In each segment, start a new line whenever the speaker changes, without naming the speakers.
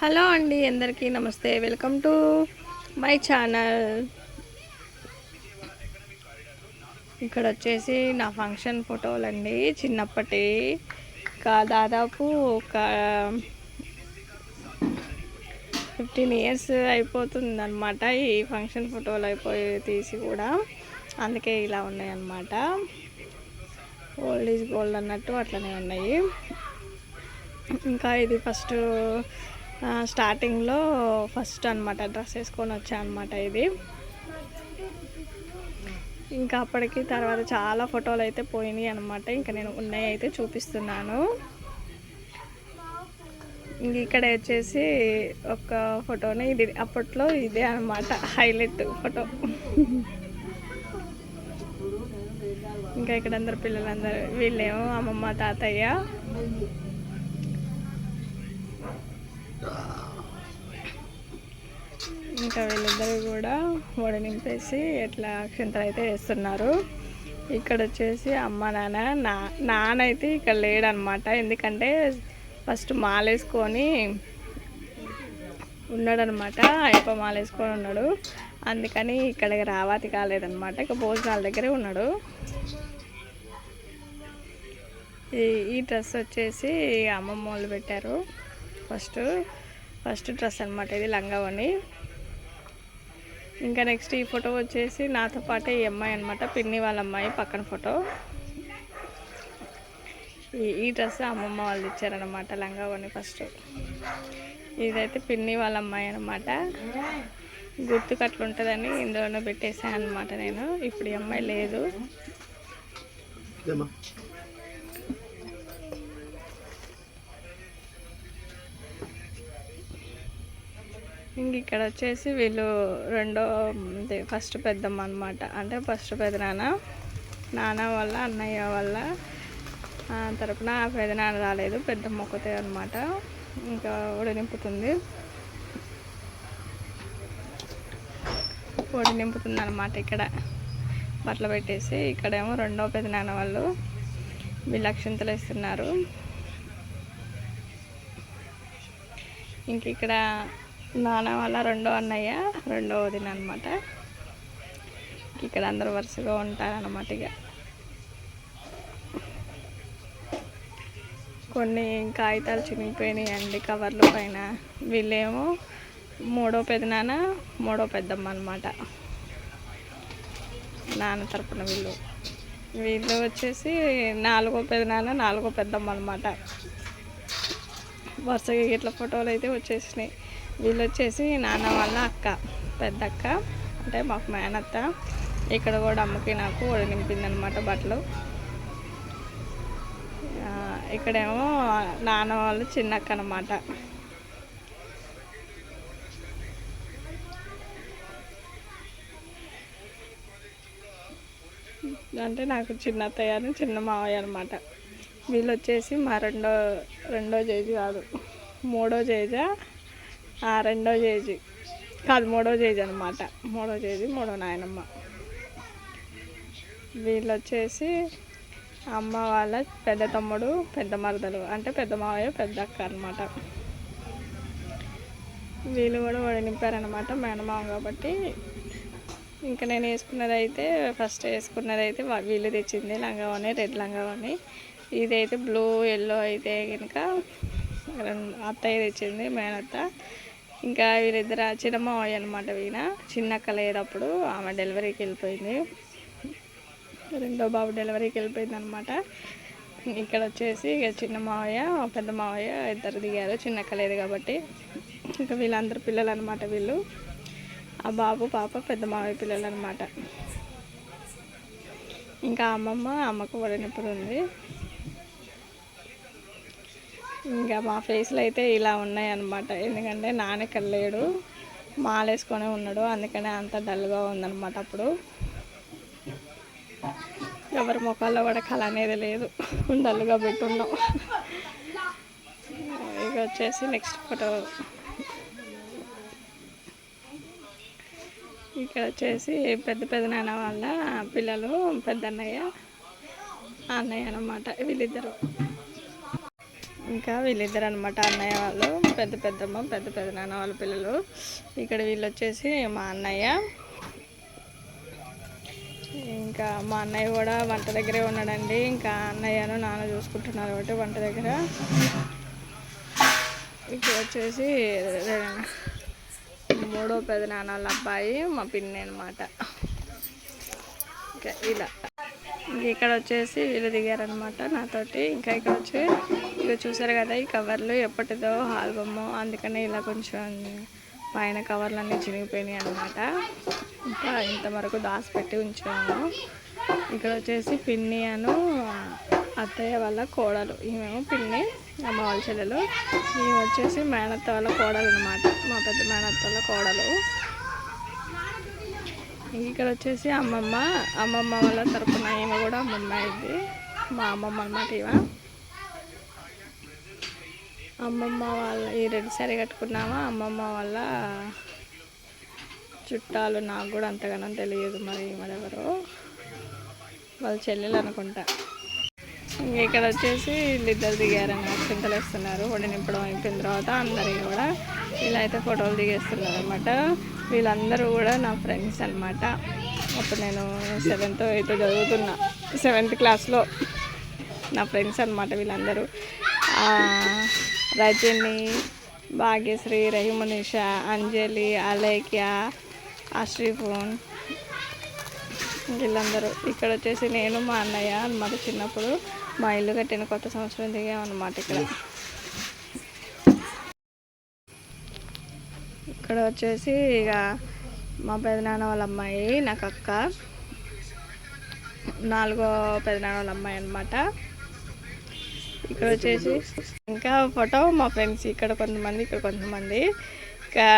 Hello అండి, అందరికీ నమస్తే. Welcome to my channel. ఇక్కడ వచ్చేసి నా ఫంక్షన్ ఫోటోలండి, చిన్నప్పటి దాదాపు ఒక 15 ఇయర్స్ అయిపోతుంది అనమాట ఈ ఫంక్షన్ ఫోటోలు తీసి కూడా. అందుకే ఇలా ఉన్నాయి అన్నమాట. ఓల్డ్ ఈజ్ గోల్డ్ అన్నట్టు అట్లనే ఉన్నాయి. ఇంకా ఇది స్టార్టింగ్లో ఫస్ట్ అనమాట డ్రెస్ వేసుకొని వచ్చా అనమాట ఇది. ఇంకా అప్పటికి తర్వాత చాలా ఫోటోలు అయితే పోయినాయి అనమాట. ఇంకా నేను ఉన్నాయి అయితే చూపిస్తున్నాను. ఇంక ఇక్కడ వచ్చేసి ఒక ఫోటోని, ఇది అప్పట్లో ఇదే అనమాట హైలైట్ ఫోటో. ఇంకా ఇక్కడ అందరు పిల్లలందరూ, వీళ్ళేమో అమ్మమ్మ తాతయ్య. ఇంకా వీళ్ళిద్దరూ కూడా వడి నింపేసి ఎట్లా అక్షంతలు అయితే వేస్తున్నారు. ఇక్కడ వచ్చేసి అమ్మ నాన్న అయితే ఇక్కడ లేడనమాట. ఎందుకంటే ఫస్ట్ మాలేసుకొని ఉన్నాడనమాట, అయ్యప్ప మాలేసుకొని ఉన్నాడు. అందుకని ఇక్కడికి రావాతి కాలేదనమాట. ఇక భోజనాల దగ్గరే ఉన్నాడు. ఈ డ్రెస్ వచ్చేసి అమ్మమ్మ వాళ్ళు పెట్టారు. ఫస్ట్ డ్రెస్ అనమాట ఇది, లంగావని. ఇంకా నెక్స్ట్ ఈ ఫోటో వచ్చేసి నాతో పాటే ఈ అమ్మాయి అనమాట, పిన్ని వాళ్ళ అమ్మాయి పక్కన ఫోటో. ఈ డ్రెస్ అమ్మమ్మ వాళ్ళు ఇచ్చారనమాట, లంగావని. ఫస్ట్ ఇదైతే పిన్ని వాళ్ళ అమ్మాయి అనమాట. గుర్తుకు అట్లా ఉంటుందని ఇందులోనే పెట్టేసాను అనమాట నేను. ఇప్పుడు ఈ అమ్మాయి లేదు. ఇంక ఇక్కడ వచ్చేసి వీళ్ళు ఫస్ట్ పెద్దమ్మ అనమాట. అంటే ఫస్ట్ నాన్న వాళ్ళ అన్నయ్య వాళ్ళ తరపున పెదనాన్న రాలేదు, పెద్దమ్మ ఒకతే అనమాట. ఇంకా ఒడి నింపుతుంది అనమాట. ఇక్కడ బట్టలు పెట్టేసి ఇక్కడేమో రెండో పెదనాన్న వాళ్ళు వీళ్ళు అక్షింతలు వేస్తున్నారు. ఇంక ఇక్కడ నాన్న వాళ్ళ రెండో అన్నయ్య, రెండో వదిన అనమాట. ఇక్కడ అందరూ వరుసగా ఉంటారనమాట. ఇక కొన్ని కాగితాలు చినిగిపోయినాయి అండి కవర్ల పైన. వీళ్ళేమో మూడో పెదనాన్న, మూడో పెద్దమ్మ అనమాట, నాన్న తరపున. వీళ్ళు వచ్చేసి నాలుగో పెదనాన్న, నాలుగో పెద్దమ్మ అనమాట. వరుసగా ఇట్లా ఫోటోలు అయితే వచ్చేసినాయి. వీళ్ళు వచ్చేసి నాన్న వాళ్ళ అక్క, పెద్ద అక్క, అంటే మాకు మేనత్త. ఇక్కడ కూడా అమ్మకి నాకు ఒడి నింపిందనమాట బట్టలు. ఇక్కడేమో నాన్న వాళ్ళు చిన్నక్క అనమాట. అంటే నాకు చిన్న అత్తయ్య అని చిన్న మావయ్య అనమాట. వీళ్ళు వచ్చేసి మా రెండో జేజి కాదు, మూడో జేజా, రెండో జేజి కాదు, మూడో జేజి అనమాట. మూడో నాయనమ్మ. వీళ్ళు వచ్చేసి అమ్మ వాళ్ళ పెద్ద తమ్ముడు, పెద్ద మరదలు, అంటే పెద్ద మావయ్య, పెద్ద అక్క అనమాట. వీళ్ళు కూడా వడి నింపారనమాట, మేనమామ కాబట్టి. ఇంకా నేను ఫస్ట్ వేసుకున్నదైతే వీళ్ళు తెచ్చింది లంగావని, రెడ్ లంగావని. ఇదైతే బ్లూ ఎల్లో అయితే కనుక అత్తయ్య తెచ్చింది, మేనత్త. ఇంకా వీళ్ళిద్దరు చిన్నమావయ్య అనమాట. చిన్నక్క లేదప్పుడు, ఆమె డెలివరీకి వెళ్ళిపోయింది, రెండో బాబు డెలివరీకి వెళ్ళిపోయింది అనమాట. ఇక్కడ వచ్చేసి ఇక చిన్న మావయ్య, పెద్ద మావయ్య ఇద్దరు దిగారు, చిన్నక్క లేదు కాబట్టి. ఇంకా వీళ్ళందరూ పిల్లలు అనమాట. వీళ్ళు ఆ బాబు పాప పెద్ద మావయ్య పిల్లలు అనమాట. ఇంకా అమ్మకు వడి నింపుతుంది. ఇంకా మా ఫేస్లో అయితే ఇలా ఉన్నాయి అన్నమాట. ఎందుకంటే నాన్న ఇక్కడ లేడు, మాలేసుకొని ఉన్నాడు, అందుకనే అంత డల్గా ఉందన్నమాట. అప్పుడు ఎవరి ముఖాల్లో కూడా కళ అనేది లేదు, డల్గా పెట్టున్నాం. ఇక వచ్చేసి నెక్స్ట్ ఫోటో. ఇక్కడ వచ్చేసి పెద్ద నాన్న వాళ్ళ పిల్లలు, పెద్ద అన్నయ్య అన్నయ్య అన్నమాట వీళ్ళిద్దరు. ఇంకా వీళ్ళిద్దరు అనమాట అన్నయ్య వాళ్ళు, పెద్ద పెద్దమ్మ పెద్ద పెద్దనాన్న వాళ్ళ పిల్లలు. ఇక్కడ వీళ్ళు వచ్చేసి మా అన్నయ్య. ఇంకా మా అన్నయ్య కూడా వంట దగ్గరే ఉన్నాడండి. ఇంకా అన్నయ్యను నాన్న చూసుకుంటున్నారు కాబట్టి వంట దగ్గర. ఇక్కడ వచ్చేసి మూడో పెదనాన్న వాళ్ళ అబ్బాయి మా పిన్ని అనమాట. ఇంకా ఇలా ఇక్కడ వచ్చేసి వీళ్ళు దిగారనమాట నాతోటి. ఇంకా ఇక్కడ వచ్చి ఇక చూసారు కదా ఈ కవర్లు ఎప్పటిదో ఆల్బమ్, అందుకనే ఇలా కొంచెం పైన కవర్లన్నీ చినిగిపోయినాయి అనమాట. ఇంకా ఇంతవరకు దాచిపెట్టి ఉంచాము. ఇక్కడ వచ్చేసి పిన్ని అను అత్తయ్య వాళ్ళ కోడలు, ఈమెమో పిన్ని అమ్మ వాళ్ళ చెల్లెలు, ఈమె వచ్చేసి మేనత్త వాళ్ళ కోడలు అనమాట, మా పెద్ద మేనత్త వాళ్ళ కోడలు. ఇక్కడ వచ్చేసి అమ్మమ్మ వాళ్ళ తరపున ఈమె కూడా అమ్మమ్మ అయింది, మా అమ్మమ్మ అనమాట. ఇవ అమ్మమ్మ వాళ్ళ ఈ రెడ్ శారీ కట్టుకున్నామా అమ్మమ్మ వాళ్ళ చుట్టాలు, నాకు కూడా అంతగానో తెలియదు మరి ఎవరో వాళ్ళ చెల్లెలు అనుకుంటా. ఇక్కడ వచ్చేసి వీళ్ళిద్దరు దిగారని చింతలు వేస్తున్నారు. వడి నింపడం అయిపోయిన తర్వాత అందరికీ కూడా ఇలా అయితే ఫోటోలు దిగేస్తున్నారు అనమాట. వీళ్ళందరూ కూడా నా ఫ్రెండ్స్ అనమాట. అప్పుడు నేను 7th 8th చదువుతున్నా, 7th క్లాస్లో నా ఫ్రెండ్స్ అనమాట వీళ్ళందరూ. రజని, భాగ్యశ్రీ, రహిమనిషా, అంజలి, అలేఖ్య, అశ్రీఫోన్, వీళ్ళందరూ. ఇక్కడ వచ్చేసి నేను మా అన్నయ్య అనమాట. చిన్నప్పుడు మా ఇల్లు కట్టిన కొత్త సంవత్సరం దిగామన్నమాట. ఇక్కడ వచ్చేసి ఇక మా పెదనాన్న వాళ్ళ అమ్మాయి, నాకు అక్క, 4వ పెదనాన్న వాళ్ళ అమ్మాయి అనమాట. ఇక్కడ వచ్చేసి ఇంకా ఫోటో మా ఫ్రెండ్స్, ఇక్కడ కొంతమంది ఇక్కడ కొంతమంది. ఇంకా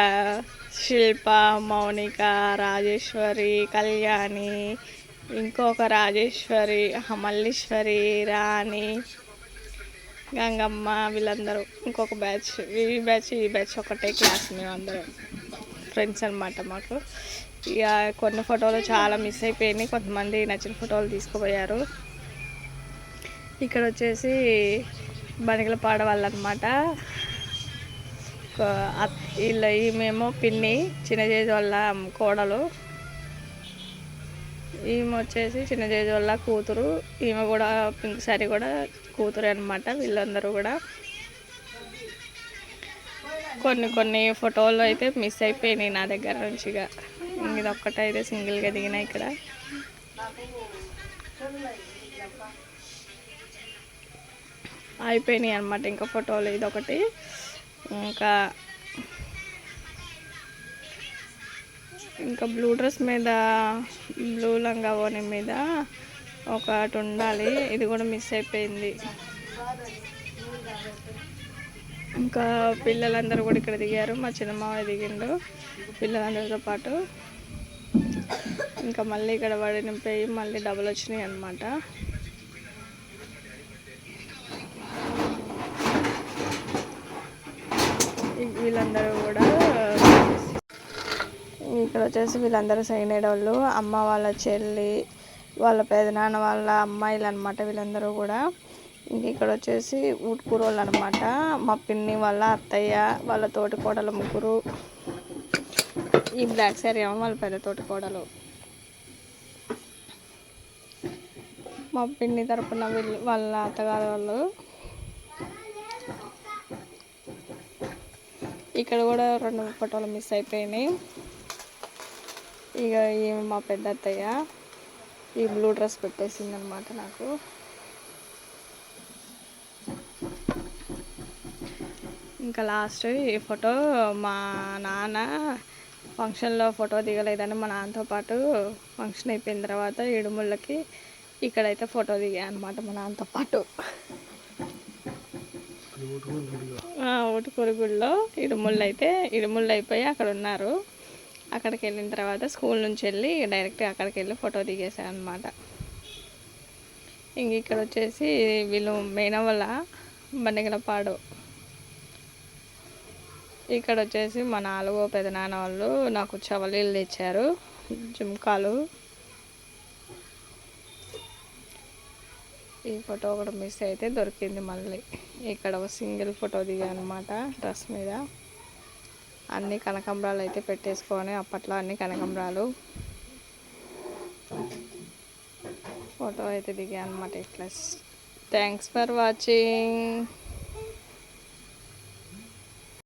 శిల్ప, మౌనిక, రాజేశ్వరి, కళ్యాణి, ఇంకొక రాజేశ్వరి, మల్లీశ్వరి, రాణి, గంగమ్మ, వీళ్ళందరూ ఇంకొక బ్యాచ్. ఈ బ్యాచ్ ఒకటే క్లాస్, మేమందరం ఫ్రెండ్స్ అనమాట మాకు. ఇక కొన్ని ఫోటోలు చాలా మిస్ అయిపోయినాయి, కొంతమంది నచ్చిన ఫోటోలు తీసుకుపోయారు. ఇక్కడ వచ్చేసి బనిగలపాడ వాళ్ళు అనమాట. ఈమెమో పిన్ని, చిన్నజేజి వాళ్ళ కోడలు, ఈమె వచ్చేసి చిన్నజేజి వాళ్ళ కూతురు, ఈమె కూడా పింక్ శారీ కూడా కూతురు అనమాట. వీళ్ళందరూ కూడా కొన్ని ఫోటోలు అయితే మిస్ అయిపోయినాయి నా దగ్గర నుంచి. ఇది ఒక్కటైతే సింగిల్గా దిగిన ఇక్కడ. అయిపోయినాయి అనమాట ఇంకా ఫోటోలు, ఇదొకటి. ఇంకా బ్లూ డ్రెస్ మీద, బ్లూ లంగా ఓని మీద ఒకటి ఉండాలి, ఇది కూడా మిస్ అయిపోయింది. ఇంకా పిల్లలందరూ కూడా ఇక్కడ దిగారు, మా చిన్నమావయ్య దిగిండు పిల్లలందరితో పాటు. ఇంకా మళ్ళీ ఇక్కడ వడి నింపేయి మళ్ళీ డబుల్ వచ్చినాయి అనమాట. వీళ్ళందరూ కూడా ఇక్కడ వచ్చేసి వీళ్ళందరూ సైనైడ్ వాళ్ళు, అమ్మ వాళ్ళ చెల్లి, వాళ్ళ పెదనాన్న వాళ్ళ అమ్మాయిలు అనమాట వీళ్ళందరూ కూడా. ఇంక ఇక్కడ వచ్చేసి ఊటుకూరు వాళ్ళు అనమాట, మా పిన్ని వాళ్ళ అత్తయ్య, వాళ్ళ తోటి కోడలు ముగ్గురు. ఈ బ్లాక్ శారీ ఏమో వాళ్ళ పెద్ద తోటి కోడలు. మా పిన్ని తరపున వాళ్ళ అత్తగారు వాళ్ళు. ఇక్కడ కూడా 2 ఫోటోలు మిస్ అయిపోయినాయి. ఇక ఈమె మా పెద్ద అత్తయ్య, ఈ బ్లూ డ్రెస్ పెట్టేసింది అనమాట నాకు. ఇంకా లాస్ట్ ఈ ఫోటో మా నాన్న ఫంక్షన్లో ఫోటో దిగలేదని మా నాన్నతో పాటు ఫంక్షన్ అయిపోయిన తర్వాత ఇడుముళ్ళకి ఇక్కడైతే ఫోటో దిగా అనమాట మా నాన్నతో పాటు. ఊటుకూరు గుడిలో ఇడుముళ్ళు అయిపోయి అక్కడ ఉన్నారు. అక్కడికి వెళ్ళిన తర్వాత స్కూల్ నుంచి వెళ్ళి డైరెక్ట్గా అక్కడికి వెళ్ళి ఫోటో దిగేసాను అనమాట. ఇంక ఇక్కడ వచ్చేసి వీళ్ళు మేనవల్ల బనిగలపాడు. ఇక్కడ వచ్చేసి మా 4వ పెదనాన్న వాళ్ళు నాకు చవలీలు తెచ్చారు, జుమ్కాలు. ఈ ఫోటో కూడా మిస్ అయితే దొరికింది మళ్ళీ. ఇక్కడ ఒక సింగిల్ ఫోటో దిగాను అనమాట డ్రెస్ మీద. అన్ని కనకంబరాలు అయితే పెట్టేసుకొని, అప్పట్లో అన్ని కనకంబరాలు ఫోటో అయితే దిగాను అనమాట ఇట్లా. Thanks for watching.